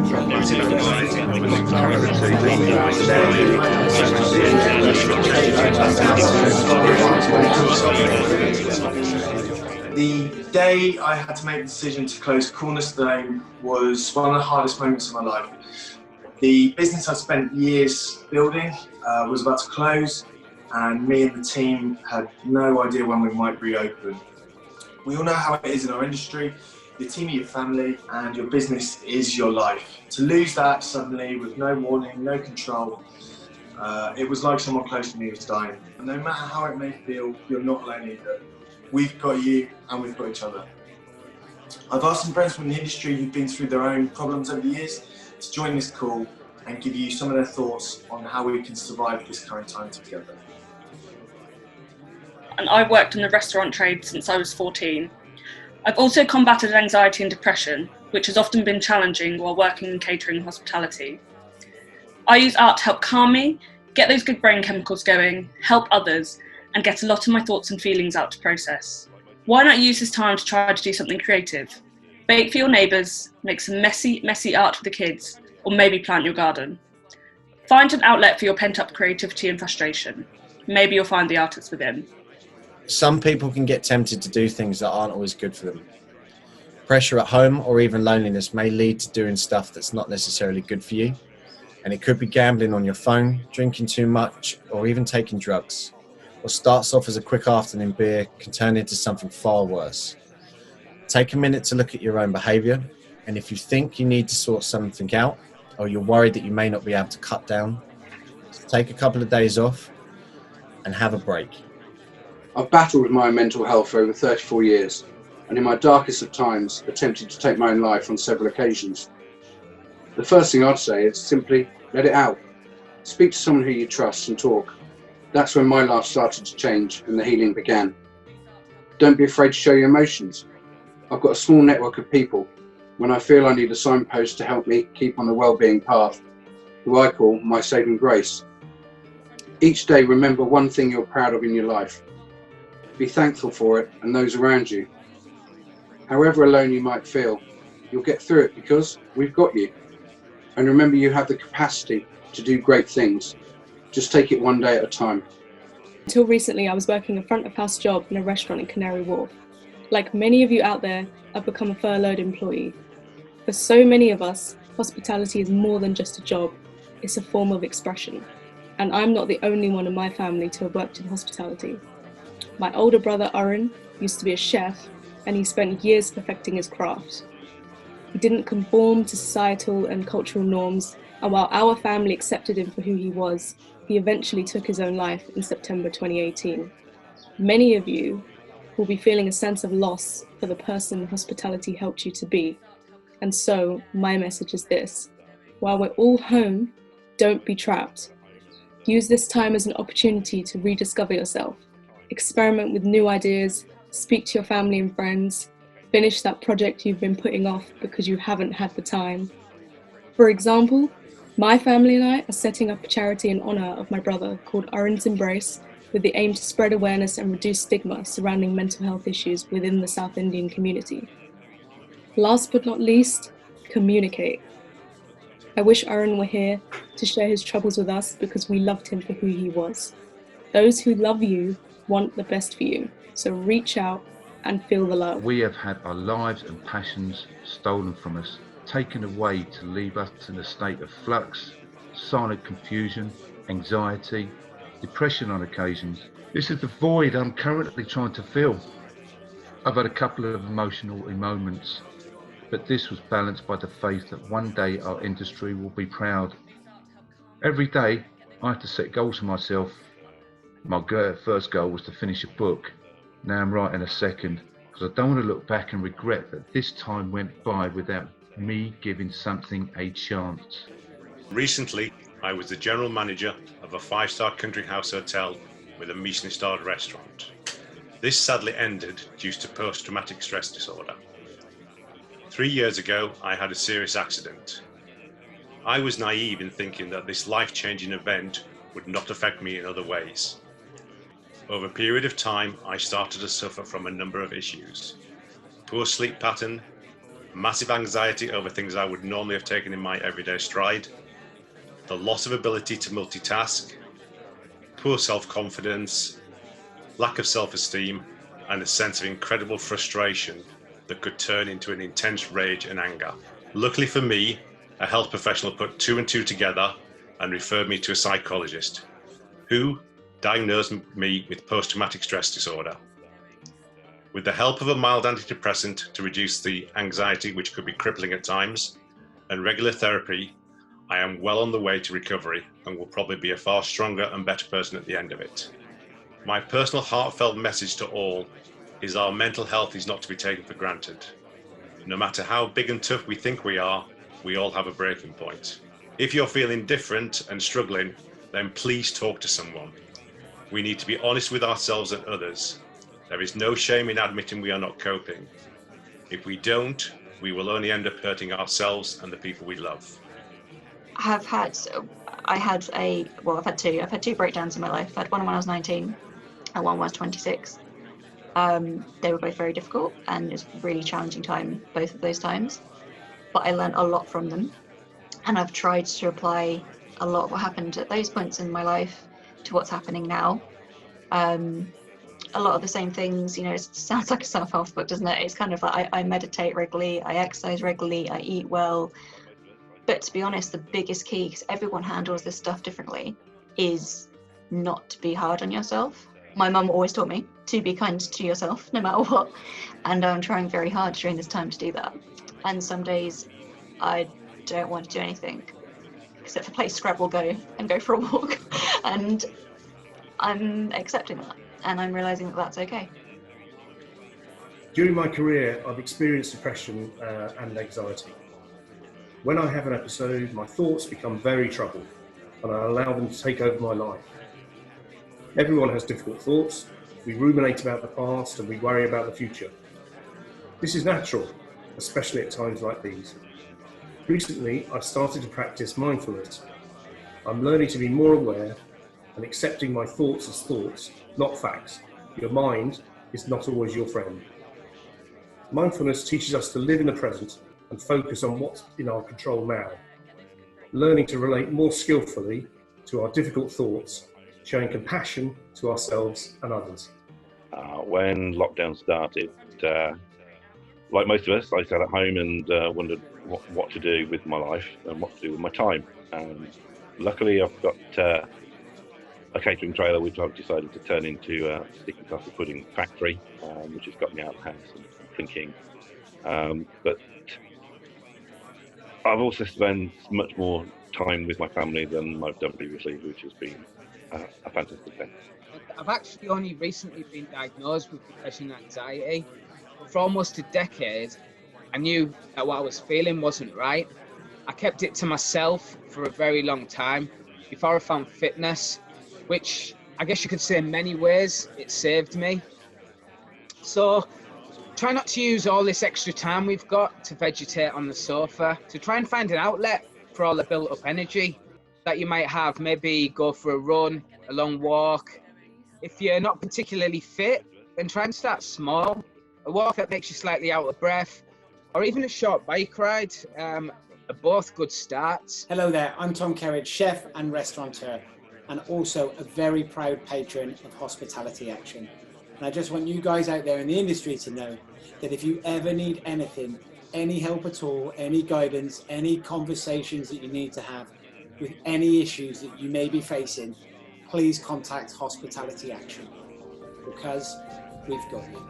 The day I had to make the decision to close Cornerstone was one of the hardest moments of my life. The business I spent years building was about to close, and me and the team had no idea when we might reopen. We all know how it is in our industry. Your team are your family, and your business is your life. To lose that suddenly with no warning, no control, it was like someone close to me was dying. And no matter how it may feel, you're not alone either. We've got you, and we've got each other. I've asked some friends from the industry who've been through their own problems over the years to join this call and give you some of their thoughts on how we can survive this current time together. And I've worked in the restaurant trade since I was 14. I've also combated anxiety and depression, which has often been challenging while working in catering and hospitality. I use art to help calm me, get those good brain chemicals going, help others, and get a lot of my thoughts and feelings out to process. Why not use this time to try to do something creative? Bake for your neighbours, make some messy art for the kids, or maybe plant your garden. Find an outlet for your pent-up creativity and frustration. Maybe you'll find the artist within. Some people can get tempted to do things that aren't always good for them. Pressure at home or even loneliness may lead to doing stuff that's not necessarily good for you. And it could be gambling on your phone, drinking too much, or even taking drugs. What starts off as a quick afternoon beer can turn into something far worse. Take a minute to look at your own behaviour, and if you think you need to sort something out, or you're worried that you may not be able to cut down, take a couple of days off and have a break. I've battled with my mental health for over 34 years, and in my darkest of times attempted to take my own life on several occasions. The first thing I'd say is simply let it out. Speak to someone who you trust and talk. That's when my life started to change and the healing began. Don't be afraid to show your emotions. I've got a small network of people when I feel I need a signpost to help me keep on the well-being path, who I call my saving grace. Each day remember one thing you're proud of in your life. Be thankful for it and those around you. However alone you might feel, you'll get through it because we've got you. And remember, you have the capacity to do great things. Just take it one day at a time. Until recently, I was working a front of house job in a restaurant in Canary Wharf. Like many of you out there, I've become a furloughed employee. For so many of us, hospitality is more than just a job. It's a form of expression. And I'm not the only one in my family to have worked in hospitality. My older brother, Arun, used to be a chef, and he spent years perfecting his craft. He didn't conform to societal and cultural norms, and while our family accepted him for who he was, he eventually took his own life in September 2018. Many of you will be feeling a sense of loss for the person hospitality helped you to be. And so, my message is this: while we're all home, don't be trapped. Use this time as an opportunity to rediscover yourself. Experiment with new ideas, speak to your family and friends, finish that project you've been putting off because you haven't had the time. For example, my family and I are setting up a charity in honour of my brother called Arun's Embrace, with the aim to spread awareness and reduce stigma surrounding mental health issues within the South Indian community. Last but not least, communicate. I wish Arun were here to share his troubles with us because we loved him for who he was. Those who love you want the best for you, so reach out and feel the love. We have had our lives and passions stolen from us, taken away to leave us in a state of flux, silent confusion, anxiety, depression on occasions. This is the void I'm currently trying to fill. I've had a couple of emotional moments, but this was balanced by the faith that one day our industry will be proud. Every day I have to set goals for myself. My first goal was to finish a book. Now I'm writing a second, because I don't want to look back and regret that this time went by without me giving something a chance. Recently, I was the general manager of a 5-star country house hotel with a Michelin-starred restaurant. This sadly ended due to post-traumatic stress disorder. 3 years ago, I had a serious accident. I was naive in thinking that this life-changing event would not affect me in other ways. Over a period of time, I started to suffer from a number of issues: poor sleep pattern, massive anxiety over things I would normally have taken in my everyday stride, the loss of ability to multitask, poor self-confidence, lack of self-esteem, and a sense of incredible frustration that could turn into an intense rage and anger. Luckily for me, a health professional put 2 and 2 together and referred me to a psychologist who diagnosed me with post-traumatic stress disorder. With the help of a mild antidepressant to reduce the anxiety, which could be crippling at times, and regular therapy, I am well on the way to recovery and will probably be a far stronger and better person at the end of it. My personal heartfelt message to all is our mental health is not to be taken for granted. No matter how big and tough we think we all have a breaking point. If you're feeling different and struggling, then please talk to someone. We need to be honest with ourselves and others. There is no shame in admitting we are not coping. If we don't, we will only end up hurting ourselves and the people we love. I've had two breakdowns in my life. I had one when I was 19 and one when I was 26. They were both very difficult, and it was a really challenging time, both of those times. But I learned a lot from them, and I've tried to apply a lot of what happened at those points in my life to what's happening now. A lot of the same things, you know, it sounds like a self-help book, doesn't it? It's kind of like I meditate regularly, I exercise regularly, I eat well. But to be honest, the biggest key, because everyone handles this stuff differently, is not to be hard on yourself. My mum always taught me to be kind to yourself, no matter what. And I'm trying very hard during this time to do that. And some days I don't want to do anything except for play Scrabble, go for a walk. And I'm accepting that, and I'm realizing that that's okay. During my career, I've experienced depression and anxiety. When I have an episode, my thoughts become very troubled, and I allow them to take over my life. Everyone has difficult thoughts. We ruminate about the past and we worry about the future. This is natural, especially at times like these. Recently, I've started to practice mindfulness. I'm learning to be more aware and accepting my thoughts as thoughts, not facts. Your mind is not always your friend. Mindfulness teaches us to live in the present and focus on what's in our control now. Learning to relate more skillfully to our difficult thoughts, showing compassion to ourselves and others. When lockdown started, like most of us, I sat at home and wondered what to do with my life and what to do with my time. Luckily, I've got a catering trailer which I've decided to turn into a sticky coffee pudding factory, which has got me out of the house and thinking. But I've also spent much more time with my family than I've done previously, which has been a fantastic thing. I've actually only recently been diagnosed with depression and anxiety. But for almost a decade, I knew that what I was feeling wasn't right. I kept it to myself for a very long time before I found fitness, which I guess you could say in many ways it saved me. So try not to use all this extra time we've got to vegetate on the sofa, to try and find an outlet for all the built up energy that you might have. Maybe go for a run, a long walk. If you're not particularly fit, then try and start small. A walk that makes you slightly out of breath, or even a short bike ride, are both good starts. Hello there, I'm Tom Kerridge, chef and restaurateur, and also a very proud patron of Hospitality Action. And I just want you guys out there in the industry to know that if you ever need anything, any help at all, any guidance, any conversations that you need to have with any issues that you may be facing, please contact Hospitality Action, because we've got you.